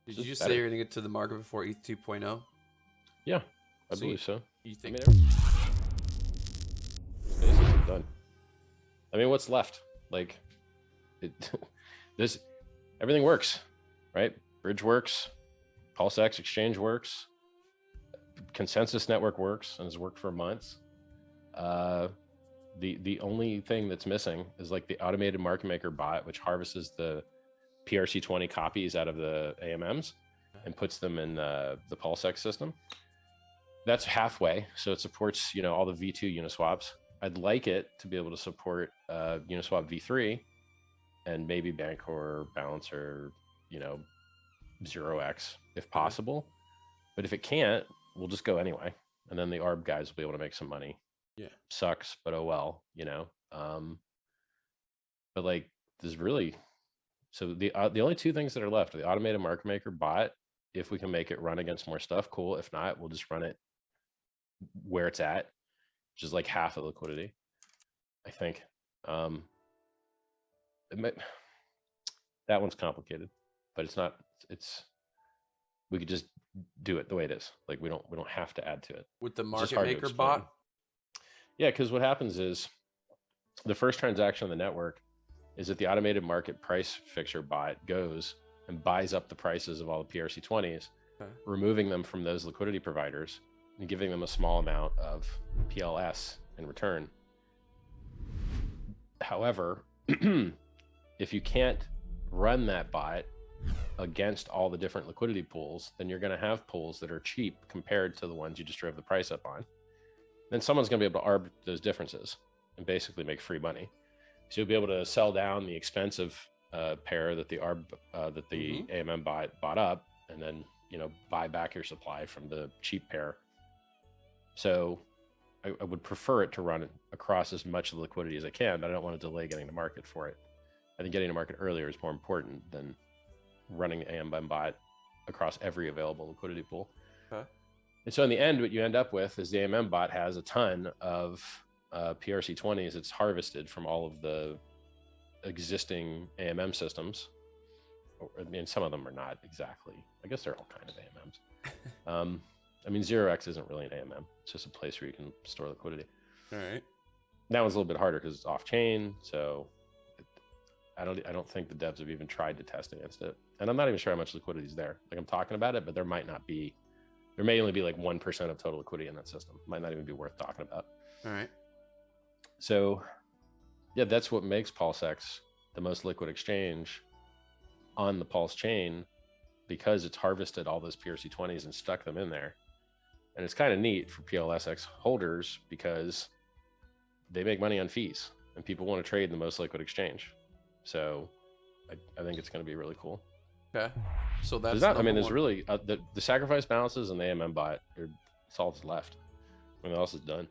Did you just say you're gonna get to the market before ETH 2.0? Yeah, I believe so. You think? Basically done. I mean, what's left? Like, everything works, right? Bridge works, PulseX exchange works, consensus network works, and has worked for months. The only thing that's missing is like the automated market maker bot, which harvests the PRC20 copies out of the AMMs and puts them in the PulseX system. That's halfway, so it supports all the V2 Uniswaps. I'd like it to be able to support Uniswap v3 and maybe Bancor, Balancer, 0x if possible. But if it can't, we'll just go anyway, and then the ARB guys will be able to make some money. Yeah, sucks, but oh well, But like, there's really, so the only two things that are left are the automated market maker bot. If we can make it run against more stuff, cool. If not, we'll just run it where it's at, which is like half the liquidity, I think. That one's complicated, but it's not. We could just do it the way it is. Like we don't have to add to it with the market maker bot. Yeah, because what happens is the first transaction on the network is that the automated market price fixture bot goes and buys up the prices of all the PRC20s, removing them from those liquidity providers and giving them a small amount of PLS in return. However, if you can't run that bot against all the different liquidity pools, then you're going to have pools that are cheap compared to the ones you just drove the price up on. Then someone's going to be able to arb those differences and basically make free money. So you'll be able to sell down the expensive pair that the ARB that the AMM bought up, and then buy back your supply from the cheap pair. So I would prefer it to run across as much of the liquidity as I can, but I don't want to delay getting to market for it. I think getting to market earlier is more important than running AMM bot across every available liquidity pool. And so in the end, what you end up with is the AMM bot has a ton of PRC20s it's harvested from all of the existing AMM systems. I mean, some of them are not exactly. I guess they're all kind of AMMs. I mean, 0x isn't really an AMM. It's just a place where you can store liquidity. All right. That one's a little bit harder because it's off chain. So I don't think the devs have even tried to test against it. And I'm not even sure how much liquidity is there. Like I'm talking about it, but there might not be. There may only be like 1% of total liquidity in that system. Might not even be worth talking about. All right. So yeah, that's what makes PulseX the most liquid exchange on the Pulse chain, because it's harvested all those PRC20s and stuck them in there. And it's kind of neat for PLSX holders because they make money on fees and people want to trade in the most liquid exchange. So I think it's going to be really cool. Okay. So that's there's really the sacrifice balances and the AMM bot, it's all that's left. Everything else is done.